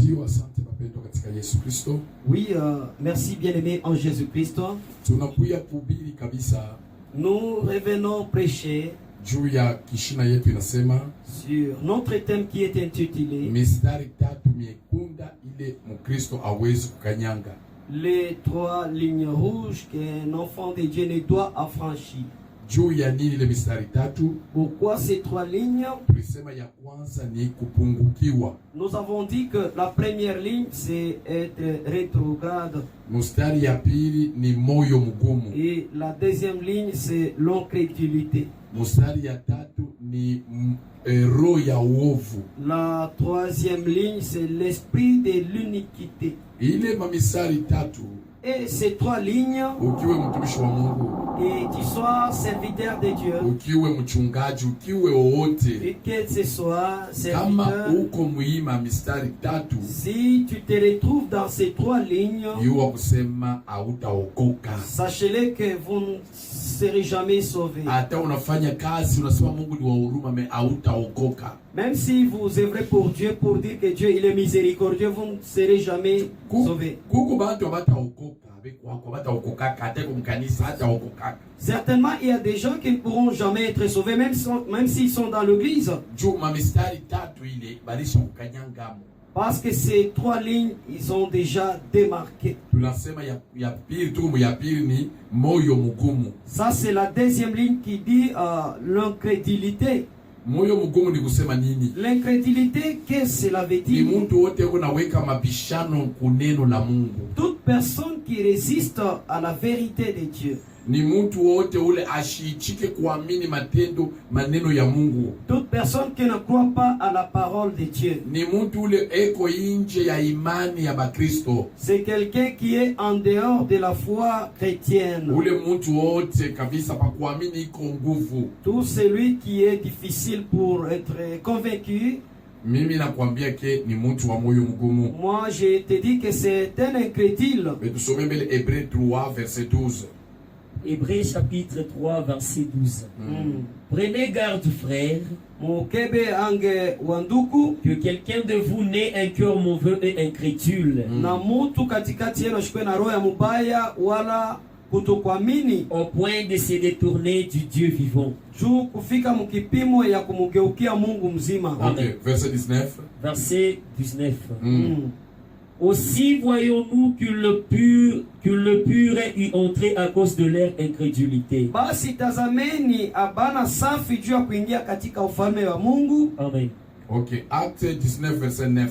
Ndio, asante mapendo katika Yesu Kristo. Oui, merci bien-aimé en Jésus-Christ. Tunakuya kuhubiri kabisa. Nous revenons prêcher Juu ya kishina yetu inasema sur notre thème qui est intitulé mistari tatu miekunda ile Mkristo hawezi kukanyanga. les 3 lignes rouges qu'un enfant de Dieu ne doit affranchir. Juu ya nini ile mistari tatu? Pourquoi ces 3 lignes? Tulisema ya kwanza ni kupungukiwa. Nous avons dit que la première ligne c'est être rétrograde. Mstari ya pili ni moyo mgumu. Et la deuxième ligne c'est l'incrédulité. Mstari ya tatu ni roho ya uovu. La troisième ligne c'est l'esprit de l'iniquité. Ile mamisari tatu, et ces 3 lignes, ukiwe mtumishi wa Mungu, et tu sois serviteur de Dieu, ukiwe mchungaji, ukiwe wowote, et que ce soit kama serviteur, uko muima mistari tatu, si tu te retrouves dans ces 3 lignes, yuwa kusema hautaokoka. sachez-le que vous ne serez jamais sauvés. Hata unafanya kazi unasema Mungu ni wa huruma, me hautaokoka. Même si vous œuvrez pour Dieu, pour dire que Dieu il est miséricordieux, vous ne serez jamais sauvés. Kuku bantu bataokoka, bekwako bataokoka, hata kumkanisa hataokoka. Certainement, il y a des gens qui ne pourront jamais être sauvés, même s'ils sont dans l'église. Juma mistari tatu ile balisha kukanyangamo. Parce que ces 3 lignes, ils ont déjà démarqué. Tunasema ya pili tu ya pili ni moyo mgumu. Ça c'est la deuxième ligne qui dit l'incrédulité. Moyo mgumu ni kusema nini? L'incrédulité, qu'est-ce que cela veut dire? Ni mtu wote unaweka mabishano kuneno la Mungu. Toute personne qui résiste à la vérité de Dieu. Ni mtu wote ule ashichike kuamini matendo maneno ya Mungu. Toute personne qui ne croit pas à la parole de Dieu. Ni mtu ule eko inje ya imani ya Bakristo. C'est quelqu'un qui est en dehors de la foi chrétienne. Ule mtu wote kabisa pa kuamini iko nguvu. Tout celui qui est difficile pour être convaincu. Mimi nakwambia ke ni mtu wa moyo mgumu. Moi je te dis que c'est un incrédule. Mais tusome mbele Hébreux 3 verset 12. Hébreux chapitre 3 verset 12. Prenez garde, frères, que quelqu'un de vous n'ait un cœur mauvais et incrédule, au point de se détourner du Dieu vivant. Okay, verset 19. Verset 19. Aussi voyons-nous que le pur est entré à cause de leur incrédulité. Amen. Ok, Acte 19 verset 9.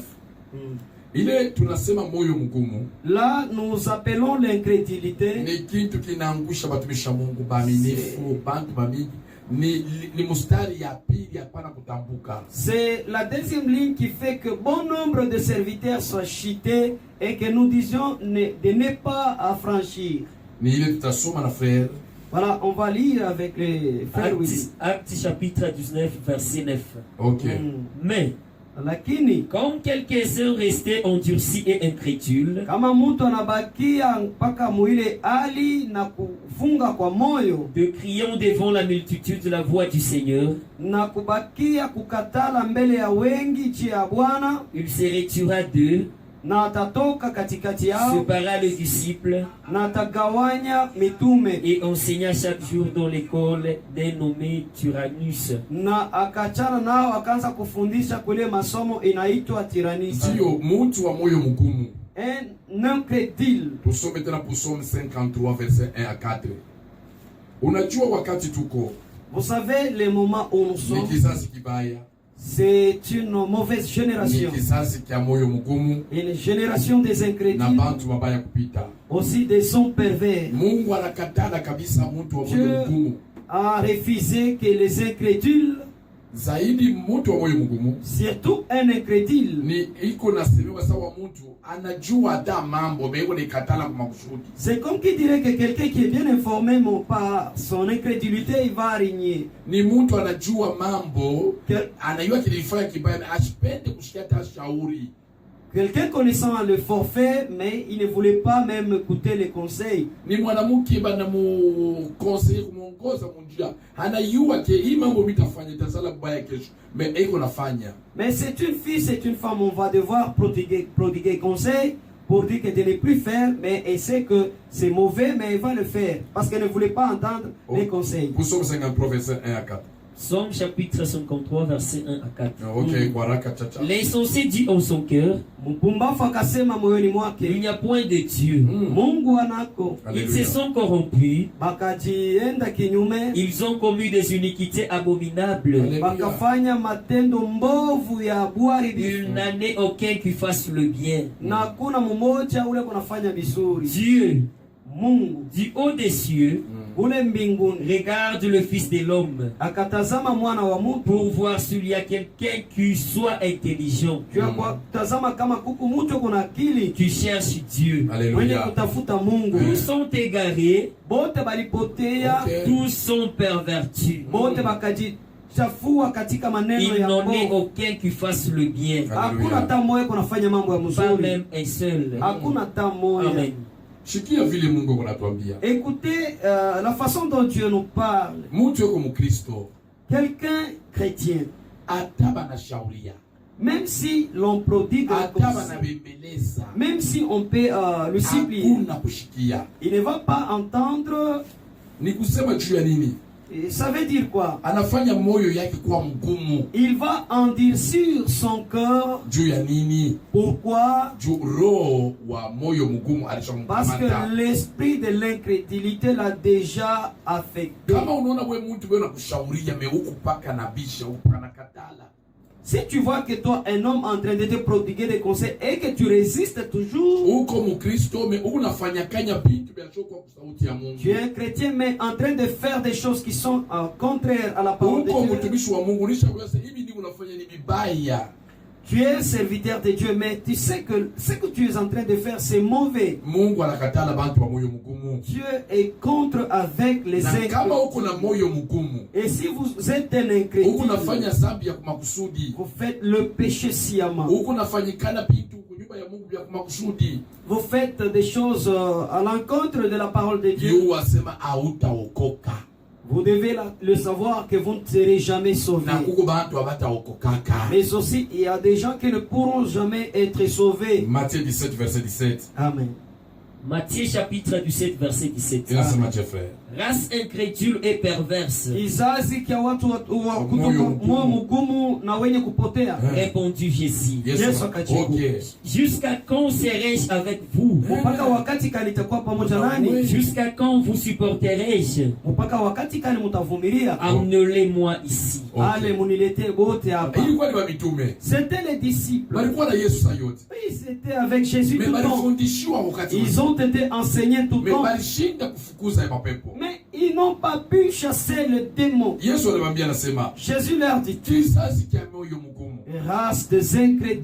Ile tunasema moyo mgumu. Là nous appelons l'incrédulité. Ni kitu kinaangusha batumisha Mungu baaminifu, bantu bamingi. Ni mustari ya pili hapana kutambuka. C'est la deuxième ligne qui fait que bon nombre de serviteurs soient chutés et que nous disions de ne pas affranchir. Ni ile tutasoma na frère. Voilà, on va lire avec les frères. Acte chapitre 19 verset 9. Ok. Mais comme quelques-uns restaient endurcis et incrédules, de criant devant la multitude la voix du Seigneur, il se retira d'eux, sépara les disciples et enseigna chaque jour dans l'école d'un nommé Tyrannus. Sio mtu wa moyo mgumu. Un incrédule. Tusome tena Psalm 53 verset 1 à 4. Unajua wakati tuko. Vous savez les moments où nous sommes. Ni kizazi kibaya. C'est une mauvaise génération. Une génération des incrédules. Aussi des hommes pervers. Dieu a refusé que les incrédules, surtout un incrédule, c'est comme qui dirait que quelqu'un qui est bien informé par son incrédulité, il va régner. Ni mtu anajua mambo, anajua kilifanya kibaya, asipende kusikia hata shauri. Quelqu'un connaissant le forfait, mais il ne voulait pas même écouter les conseils. Ni mwanamke bana mu conseil kumuongoza munjia. Anayua ke hii mambo mitafanya tasala baya kesho. Mais eko nafanya. Mais c'est une fille, c'est une femme, on va devoir prodiguer conseil pour dire qu'elle ne plus faire, mais elle sait que c'est mauvais, mais elle va le faire. Parce qu'elle ne voulait pas entendre les conseils. Nous sommes 50 professeurs 1 à 4. Psaume chapitre 53, versets 1 à 4. Ok, waraka chacha. L'insensé dit en son cœur, il n'y a point de Dieu. Ils se sont corrompus. Ils ont commis des iniquités abominables. Il n'en est aucun qui fasse le bien. Dieu, du haut des cieux, regarde le Fils de l'homme pour voir s'il y a quelqu'un qui soit intelligent, qui cherche Dieu. Alléluia. Tous sont égarés, tous sont pervertis. Il n'en est aucun qui fasse le bien, pas même un seul. Amen. Écoutez la façon dont Dieu nous parle. Quelqu'un chrétien, même si l'on prodigue un conseil, même si on peut le supplier, il ne va pas entendre. Et ça veut dire quoi? Il va endurcir son cœur. Pourquoi? Parce que l'esprit de l'incrédulité l'a déjà affecté. Si tu vois que toi, un homme en train de te prodiguer des conseils et que tu résistes toujours, tu es un chrétien mais en train de faire des choses qui sont contraires à la parole de Dieu. Tu es un serviteur de Dieu, mais tu sais que ce que tu es en train de faire, c'est mauvais. Dieu est contre avec les incrédules. Et si vous êtes un incrédule, vous faites le péché sciemment. Vous faites des choses à l'encontre de la parole de Dieu. Vous devez le savoir que vous ne serez jamais sauvés. Mais aussi, il y a des gens qui ne pourront jamais être sauvés. Matthieu 17, verset 17. Amen. Matthieu chapitre 17, verset 17. Race incrédule et perverse. Répondit Jésus. Jusqu'à quand serai-je avec vous? Jusqu'à quand vous supporterai-je? Amenez-les-moi ici. C'était les disciples. Oui, c'était avec Jésus tout le temps. Ils ont été enseignés tout le temps. Mais ils n'ont pas pu chasser le démon. Jésus leur dit, race des incrédules,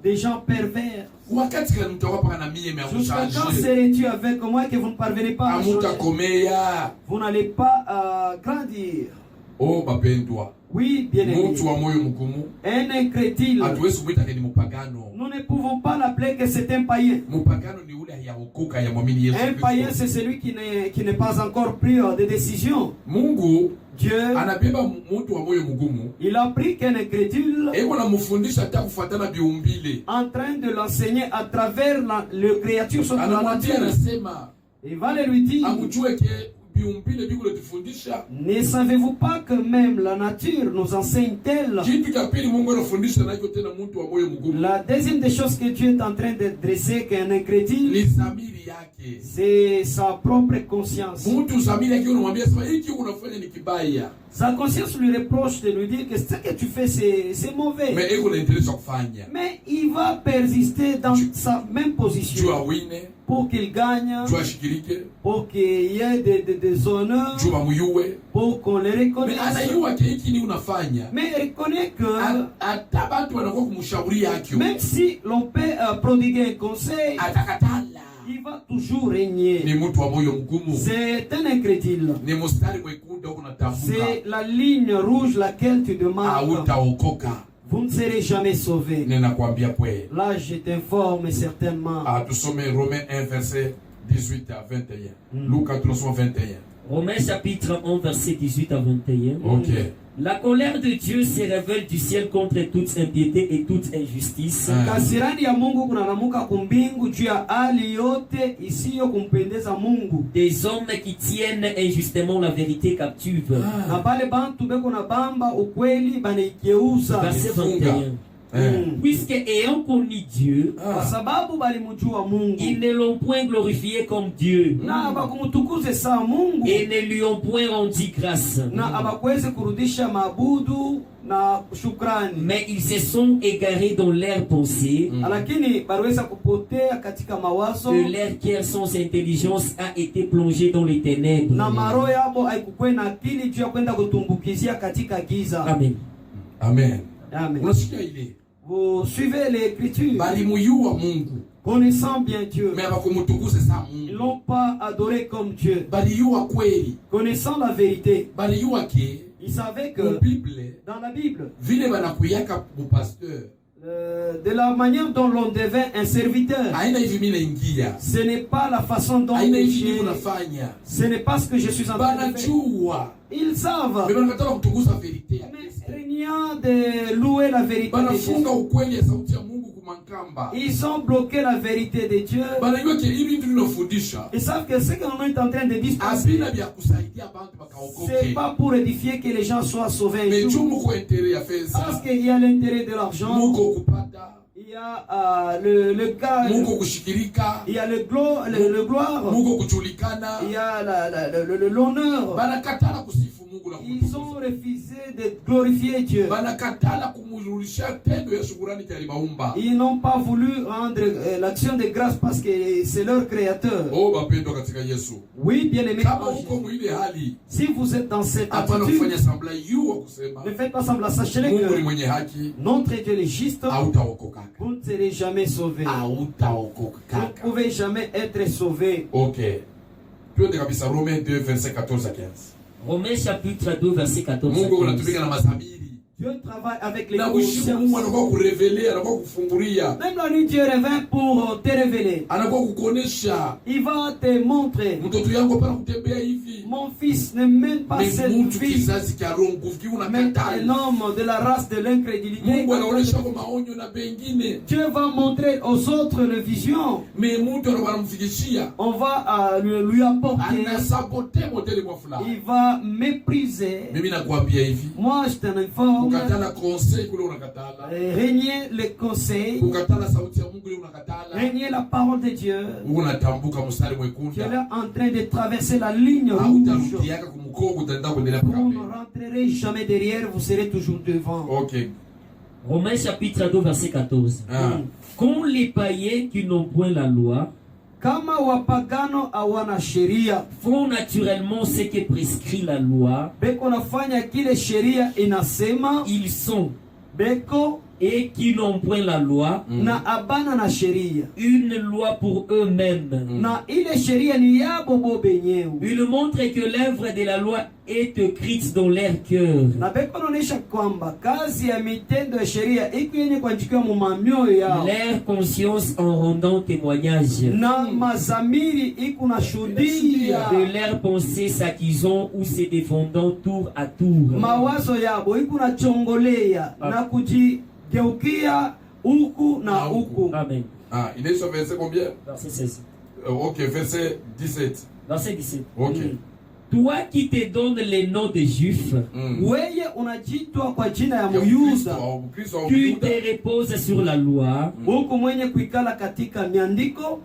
des gens pervers. Jusqu'à quand serais-tu avec moi que vous ne parvenez pas à changer? Vous n'allez pas grandir. Oh, oui, bien aimé. Un incrédule, nous ne pouvons pas l'appeler que c'est un païen. Un païen, c'est celui qui n'est pas encore pris de décision. Dieu, il a pris qu'un incrédule en train de l'enseigner à travers le créature sur la nature. Il va lui dire, ne savez-vous pas que même la nature nous enseigne-t-elle? La deuxième des choses que Dieu est en train de dresser qu'un incrédule, c'est sa propre conscience. Sa conscience lui reproche de lui dire que ce que tu fais c'est mauvais. Mais il va persister dans sa même position pour qu'il gagne, pour qu'il y ait des honneurs, pour qu'on les reconnaisse. Mais il reconnaît que même si l'on peut prodiguer un conseil, il va toujours régner. C'est un incrédule. C'est la ligne rouge laquelle tu demandes. vous ne serez jamais sauvés. Ninakwambia kweli. Là, je t'informe certainement. Tusome Romains 1 verset 18 à 21. Lucas 21. Romains chapitre 1 verset 18 à 21. Ok. La colère de Dieu se révèle du ciel contre toute impiété et toute injustice. Kasirani ya Mungu kunalamuka kumbingu juu ya hali yote isiyo kumpendeza Mungu. Des hommes qui tiennent injustement la vérité captive. Na pale bantu beko na bamba ukweli banaikeuza. Verset 21. Puisque ayant connu Dieu, ils ne l'ont point glorifié comme Dieu et ne lui ont point rendu grâce, mais ils se sont égarés dans leurs pensées, de leur cœur sans intelligence a été plongé dans les ténèbres. Amen. Amen. Amen. Vous suivez l'écriture. Connaissant bien Dieu. Ils ne l'ont pas adoré comme Dieu. Connaissant la vérité. Ils savaient que dans la Bible, de la manière dont l'on devient un serviteur, ce n'est pas la façon dont ce n'est pas ce que je suis en train de faire. Ils savent, mais rien de louer la vérité de Jésus. Ils ont bloqué la vérité de Dieu. Ils savent que ce qu'on est en train de discuter, c'est pas pour édifier que les gens soient sauvés. Parce qu'il y a l'intérêt de l'argent. Il y a le gars, il y a le gloire, il y a l'honneur. Ils ont refusé de glorifier Dieu. Ils n'ont pas voulu rendre l'action de grâce parce que c'est leur créateur. Oui, bien aimé. Si vous êtes dans cette attitude, ne faites pas semblant, sachez que notre Dieu est juste. Vous ne serez jamais sauvé. Vous ne pouvez jamais être sauvé. Ok. Romains 2, verset 14 à 15. Romains chapitre 2, verset 14 à 15. Dieu travaille avec les consciences. Même la nuit, Dieu revient pour te révéler. Il va te montrer. Mon fils ne mène pas cette vie. Mais un homme de la race de l'incrédulité. Dieu va montrer aux autres le vision. On va lui apporter. Il va mépriser. Moi, je t'en informe. Régner les conseils, régner la parole de Dieu. Tu es là en train de traverser la ligne rouge. Vous ne rentrerez jamais derrière, vous serez toujours devant. Okay. Romains chapitre 2 verset 14. Quand les païens qui n'ont point la loi kama wapagano hawana sheria, font naturellement ce que prescrit la loi, beko nafanya kile sheria inasema, ils sont beko et qui n'ont point la loi, na abana na sheria, une loi pour eux-mêmes, na ile sheria ni yabo bo benyewe. Ils montrent que l'œuvre de la loi est écrite dans leur cœur. Na beko naonesha kwamba kazi ya mitendo ya sheria iko yenye kuandikiwa mu mamioyo yao. Leur conscience en rendant témoignage. Na mazamiri iko na shuhudia de leurs pensées s'accusant ou se défendant tour à tour. Mawazo yabo iko na chongolea na kujigeukia huku na huku. Amen. Il est sur verset combien? Verset 16. Ok, verset 17. Verset 17. Ok. Toi qui te donnes les noms des Juifs, tu te reposes sur la loi,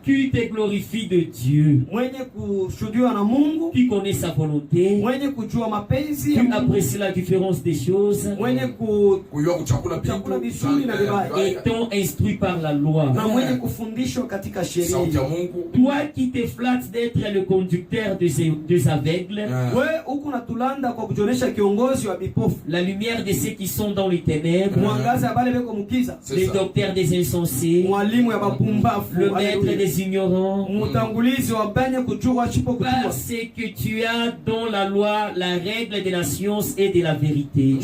tu te glorifies de Dieu, tu connais sa volonté, tu apprécies la différence des choses, étant instruit par la loi. Toi qui te flattes d'être le conducteur des aveugles, aveugles, la lumière de ceux qui sont dans les ténèbres, les docteurs des insensés, le maître des ignorants, parce que tu as dans la loi la règle de la science et de la vérité.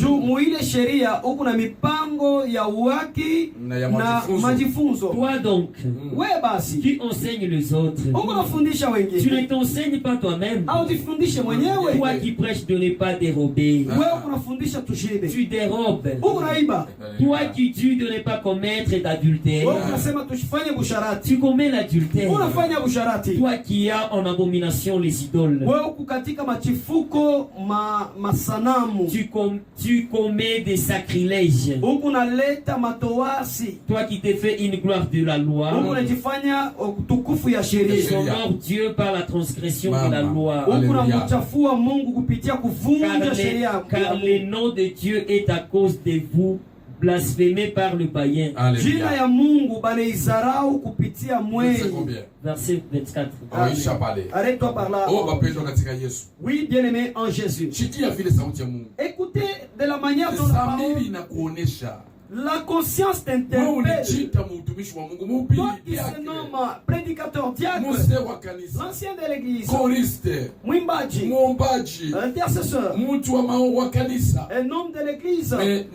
Toi donc, tu enseignes les autres. Tu ne t'enseignes pas toi-même. Toi qui prêches de ne pas dérober, tu dérobes. Toi qui dis de ne pas commettre d'adultère, tu commets l'adultère. Toi qui as en abomination les idoles, tu commets des sacrilèges. Toi qui t'es fait une gloire de la loi, honore Dieu par la transgression de la loi. Car le nom de Dieu est à cause de vous blasphémé par le païen. Verset 24. Arrête-toi par là. Oui, bien-aimé en Jésus. Écoutez de la manière dont la conscience t'interpelle. Toi qui se nomme prédicateur, diacre, l'ancien de l'église, mwimbaji, intercesseur, un homme de l'église, mais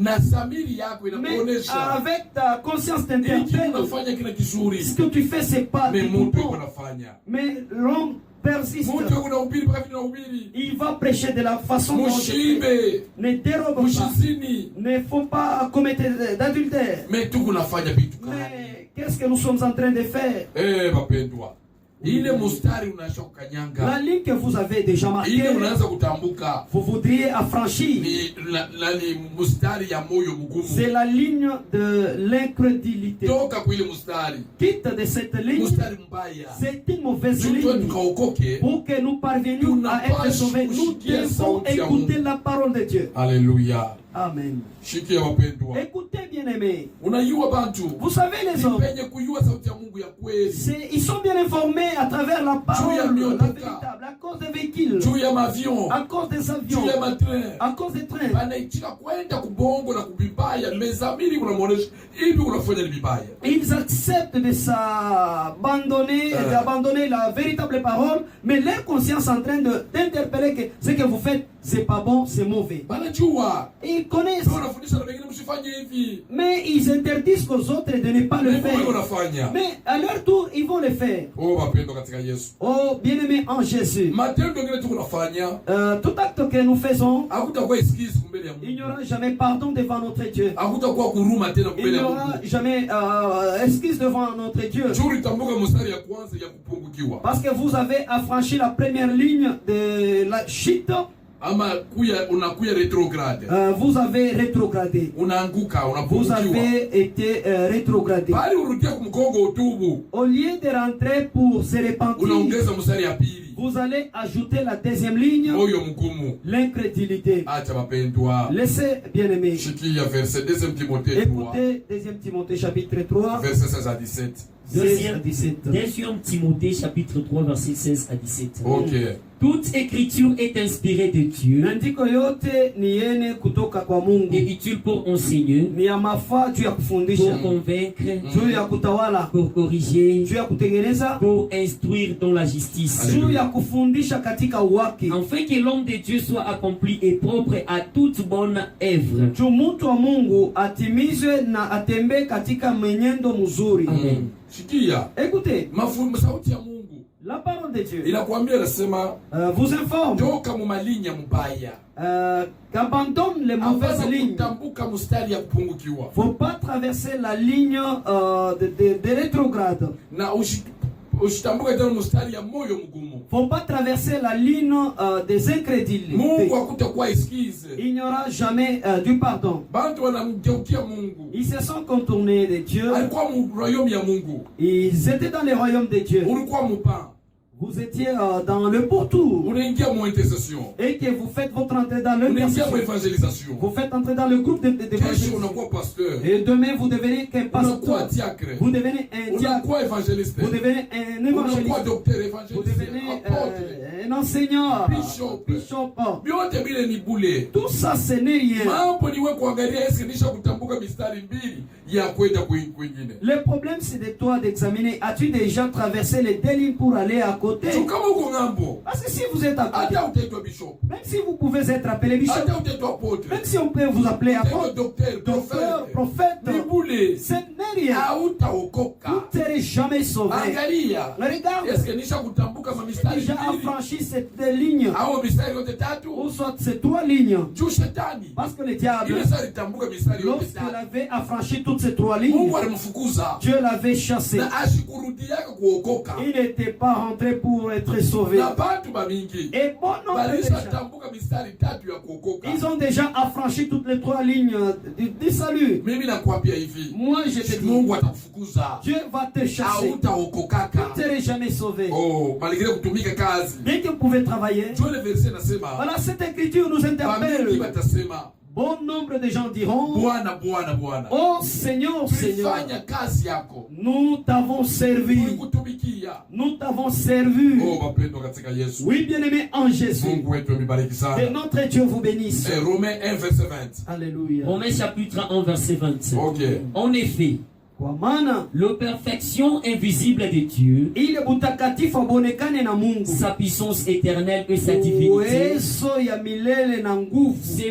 avec ta conscience t'interpelle. Ce que tu fais, c'est pas du tout bon. Mais l'homme persiste. Il va prêcher de la façon dont ne dérobe pas. Ne faut pas commettre d'adultère. Mais qu'est-ce que nous sommes en train de faire? La ligne que vous avez déjà marquée, vous voudriez affranchir. C'est la ligne de l'incrédulité. Quitte de cette ligne. C'est une mauvaise ligne. Pour que nous parvenions à être sauvés, nous devons écouter la parole de Dieu. Alléluia. Amen. Écoutez, bien-aimés. Vous savez, les hommes, ils sont bien informés à travers la parole, la véritable, à cause des véhicules, à cause des avions, à cause des trains. Ils acceptent de s'abandonner, d'abandonner la véritable parole, mais leur conscience est en train d'interpeller que ce que vous faites, c'est pas bon, c'est mauvais. Ils connaissent. Mais ils interdisent aux autres de ne pas le faire. Mais à leur tour, ils vont le faire. Oh, bien-aimé en Jésus. Tout acte que nous faisons, il n'y aura jamais pardon devant notre Dieu. Il n'y aura jamais excuse devant notre Dieu. Parce que vous avez affranchi la première ligne de la chute. Vous avez rétrogradé. Vous avez été rétrogradé. Au lieu de rentrer pour se repentir, vous allez ajouter la deuxième ligne, l'incrédulité. Laissez, bien-aimé, écoutez 2 Timothée chapitre 3, verset 16 à 17. 2 Timothée chapitre 3 verset 16 à 17. Ok. Toute écriture est inspirée de Dieu et utile pour enseigner, pour convaincre, pour corriger, pour instruire dans la justice, afin que l'homme de Dieu soit accompli et propre à toute bonne œuvre. Amen. Écoutez, la parole de Dieu vous informe qu'abandonne les mauvaises lignes. Il ne faut pas traverser la ligne de rétrograde. Il ne faut pas traverser la ligne des incrédules. Il n'y aura jamais du pardon. Ils se sont contournés de Dieu. Ils étaient dans le royaume de Dieu. vous étiez dans le pourtour et que vous faites votre entrée dans l'évangélisation, vous faites entrer dans le groupe d'évangélisation, et demain vous devenez qu'un pasteur, vous devenez un diacre, vous devenez un évangéliste, vous devenez un enseignant, bishop. Tout ça ce n'est rien. Le problème c'est de toi d'examiner, as-tu déjà traversé les 2 lignes pour aller à côté? Parce que si vous êtes à côté, même si vous pouvez être appelé bishop, même si on peut vous appeler apôtre, docteur, prophète, ce n'est rien. Vous ne serez jamais sauvé. Regarde, j'ai déjà affranchi ces 2 lignes, ou soit ces 3 lignes, parce que le diable, lorsqu'il avait affranchi toutes ces 3 lignes, Dieu l'avait chassé. Il n'était pas rentré pour être sauvé. Et bon nombre de gens, ils ont déjà affranchi toutes les 3 lignes du salut. Moi je te dis, Dieu va te chasser. Tu ne seras jamais sauvé. Bien que vous pouvez travailler, voilà, cette écriture nous interpelle. Bon nombre de gens diront, oh Seigneur, Seigneur, nous t'avons servi. Nous t'avons servi. Oui, bien-aimé en Jésus. Et notre Dieu vous bénisse. Romains 1, verset 20. Alléluia. Romains chapitre 1, verset 27. Okay. En effet, la perfection invisible de Dieu, sa puissance éternelle et sa divinité, se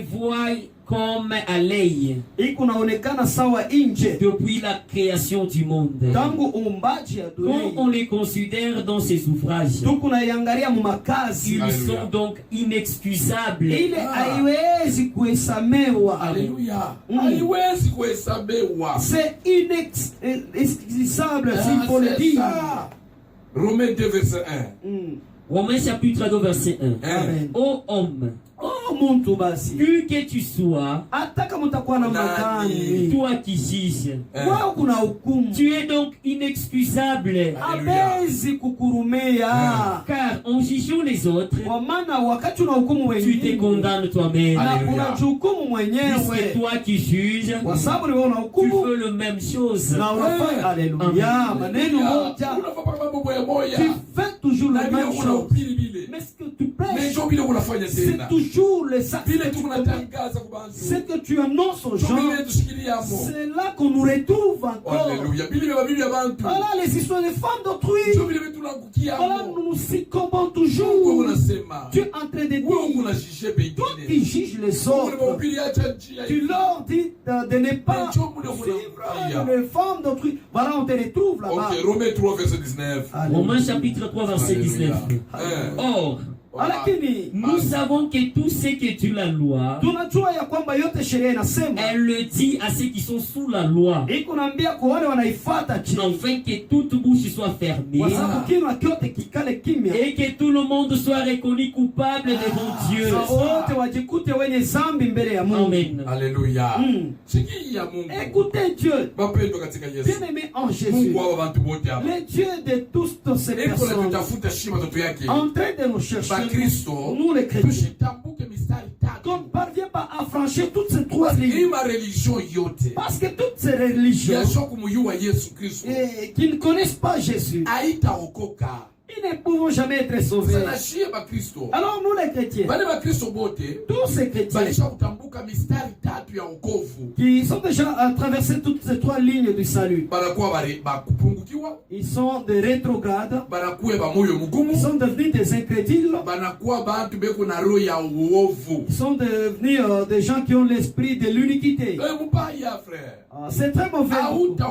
voient comme à l'œil depuis la création du monde. Quand on les considère dans ses ouvrages, ils sont donc inexcusables. Alléluia. C'est inexcusable, s'il faut le dire. Romains 2, verset 1. Romains chapitre 2, verset 1. Amen. Ô homme, qui que tu sois, toi qui juges, tu es donc inexcusable. Car en jugeant les autres, tu te condamnes toi-même. C'est toi qui juges, tu fais la même chose. Alléluia. Tu fais toujours la même chose. Mais ce que tu prêches, c'est toujours le sacrifice. Ce que tu annonces aux gens, c'est là qu'on nous retrouve encore. Voilà les histoires des femmes d'autrui. Voilà, nous nous succombons toujours. Tu es en train de dire, toi qui juges les autres, tu leur dis de ne pas suivre les femmes d'autrui. Voilà, on te retrouve là-bas. Romains 3, verset 19. Romains chapitre 3, verset 19. Or, nous savons que tout ce que tu la loi, elle le dit à ceux qui sont sous la loi, afin que toute bouche soit fermée et que tout le monde soit reconnu coupable devant Dieu. Amen. Alléluia. Écoutez Dieu, bien-aimé en Jésus, le Dieu de toutes ces personnes, en train de nous chercher, nous les chrétiens, qu'on ne parvient pas à franchir toutes ces 3 lignes. Parce que toutes ces religions qui ne connaissent pas Jésus, ils ne pourront jamais être sauvés. Alors nous les chrétiens, tous ces chrétiens qui sont déjà à traverser toutes ces 3 lignes du salut, ils sont des rétrogrades, ils sont devenus des incrédules, ils sont devenus des gens qui ont l'esprit de l'uniquité. C'est très mauvais. Tu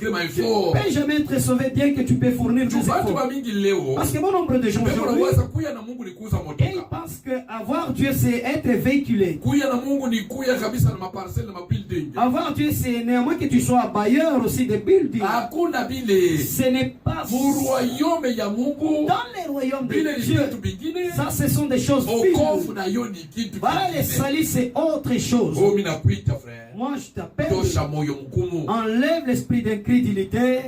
ne peux jamais être sauvé bien que tu peux fournir des efforts. Parce que bon nombre de gens aujourd'hui, et ils pensent que avoir Dieu c'est être véhiculé. Avoir Dieu c'est néanmoins que tu sois bailleur aussi de buildings. Ce n'est pas dans les royaumes de Dieu. Ça ce sont des choses vides. Voilà, les salis c'est autre chose. Moi je t'appelle enlève l'esprit d'incrédulité,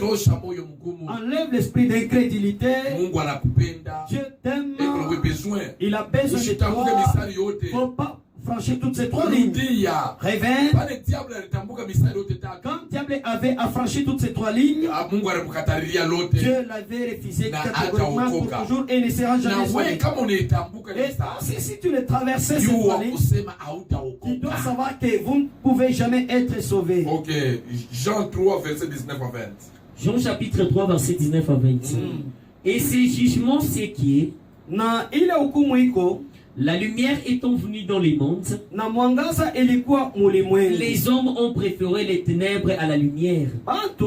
enlève l'esprit d'incrédulité. Dieu t'aime, il a besoin de toi. Faut pas franchir toutes ces trois lignes. Réveille. Quand diable avait affranchi toutes ces trois lignes, Dieu l'avait refusé catégoriquement pour toujours et ne sera jamais sauvé. Et si tu le traversais ces trois lignes, tu dois savoir que vous ne pouvez jamais être sauvé. Ok, Jean 3, verset 19 à 20. Jean chapitre 3, verset 19 à 20. Et ces jugements, c'est qui est la lumière étant venue dans les mondes, les hommes ont préféré les ténèbres à la lumière, parce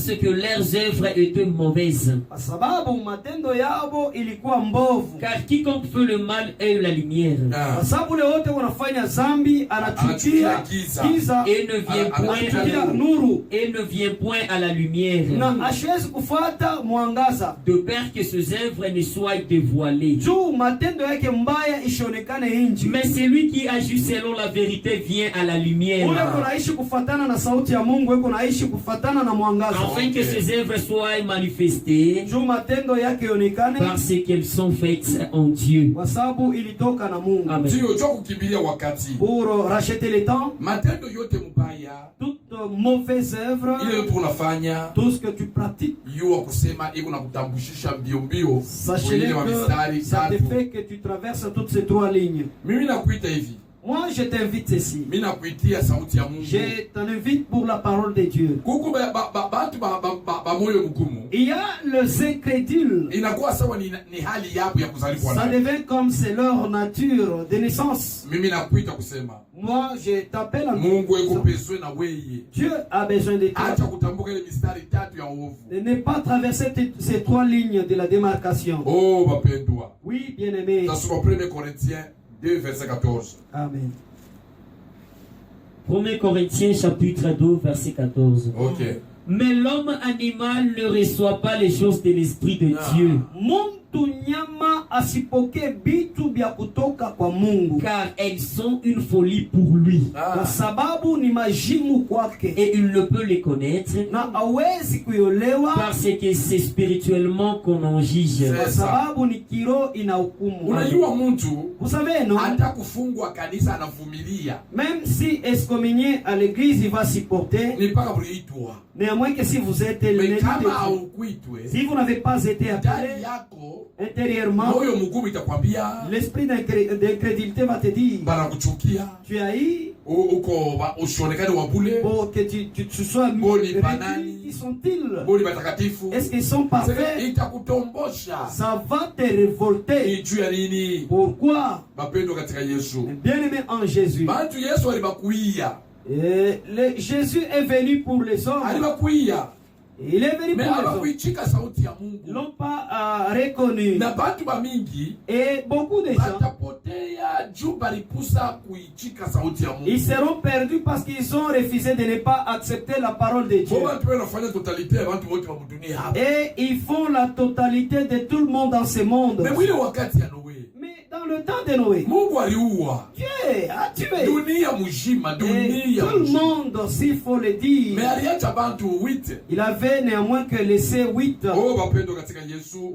que leurs œuvres étaient mauvaises. Car quiconque fait le mal aime la lumière, et ne vient point à la lumière, de peur que ses œuvres ne soient dévoilé. Mais celui qui agit selon la vérité vient à la lumière, afin que ses œuvres soient manifestées, parce qu'elles sont faites en Dieu. Amen. Pour racheter le temps, toute mauvaise œuvre, tout ce que tu pratiques, sachez que ça te fait que tu traverses toutes ces trois lignes. Moi, je t'invite ici. Je t'invite pour la parole de Dieu. Il y a les incrédules. Ça devient comme c'est leur nature de naissance. Moi, je t'appelle à Dieu a besoin de toi. De ne pas traverser ces trois lignes de la démarcation. Oh, oui, bien-aimé. 1 Corinthiens 2, verset 14. Amen. 1 Corinthiens chapitre 2, verset 14. Ok. Mais l'homme animal ne reçoit pas les choses de l'Esprit de Dieu, car elles sont une folie pour lui. Et il ne peut les connaître, parce que c'est spirituellement qu'on en juge. Vous savez, non? Même si excommunié à l'église, il va supporter. Néanmoins que si vous êtes l'élu, si vous n'avez pas été appelé intérieurement, l'esprit d'incrédulité va te dire tu as eu pour que tu sois réduit. Qui sont-ils? Est-ce qu'ils sont parfaits? Ça va te révolter. Pourquoi? Bien-aimé en Jésus, Jésus est venu pour les hommes. Il est venu pour les hommes. Ils n'ont pas reconnu. Et beaucoup de gens, ils seront perdus parce qu'ils ont refusé de ne pas accepter la parole de Dieu. Et ils font la totalité de tout le monde dans ce monde. Mais dans le temps de Noé, Dieu a tué tout le monde, s'il faut le dire. Il avait néanmoins que laissé 8.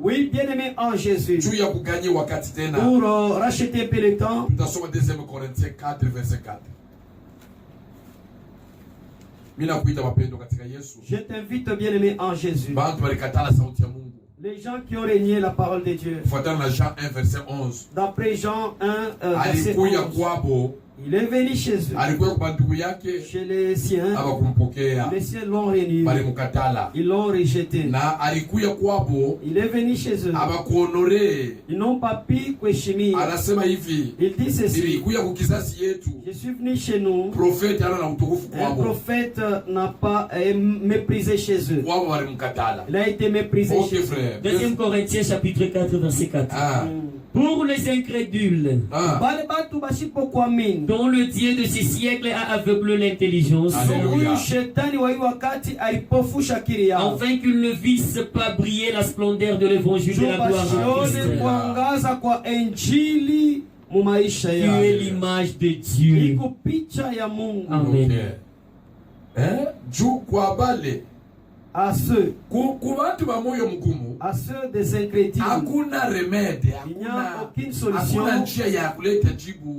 Oui, bien-aimé en Jésus. Pour racheter un peu le temps. 2 Corinthiens 4, verset 4. Je t'invite, bien-aimé en Jésus. Les gens qui ont régné la parole de Dieu. D'après Jean 1, verset 11. Il est venu chez eux. Chez les siens. Les siens l'ont régné. Ils l'ont rejeté. Il est venu chez eux. Ils n'ont pas pu kuheshimia. Il dit ceci. Je suis venu chez nous. Un prophète n'a pas méprisé chez eux. Il a été méprisé chez eux. 2 Corinthiens chapitre 4, verset 4. Pour les incrédules, dont le Dieu de ce siècle a aveuglé l'intelligence, afin qu'ils ne vissent pas briller la splendeur de l'évangile de la gloire de Christ. mumaisha Tu yao. es l'image de Dieu. Iko picha ya Mungu. Amen. Juu kwa bale à ceux à ceux des incrédules, il n'y a aucune solution.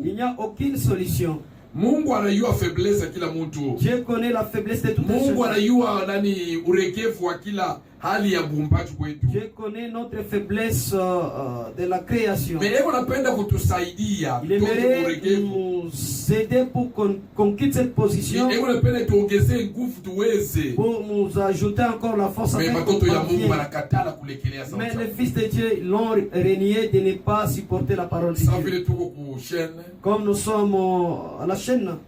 Il n'y a aucune solution. Mungu anajua faiblesse ya kila mtu. Dieu connaît la faiblesse de tout le monde. Mungu anajua nani uregevu wa kila hali ya muumbaji wetu. Dieu connaît notre faiblesse de la création. Mais yeye anapenda kutusaidia tuwe nous aider pour qu'on quitte cette position. Yeye anapenda tuongezee nguvu tuweze. Pour nous ajouter encore la force. Mais watoto ya Mungu wanakatala kulekelea sauti. Mais les fils de Dieu l'ont renié de ne pas supporter la parole de Dieu. Ça vile tuko ku chaîne. Comme nous sommes à la chaîne.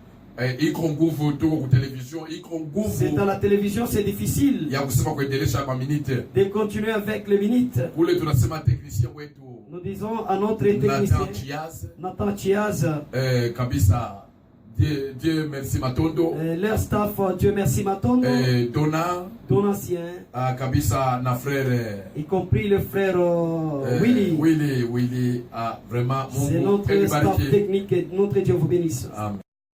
C'est à la télévision, c'est difficile de continuer avec les minutes. Nous disons à notre technicien Nathan Chiaz, Dieu merci Matondo, leur staff, Dieu merci Matondo, Donatien, kabisa na frère, y compris le frère Willy, vraiment c'est notre staff technique et notre Dieu vous bénisse. Amen.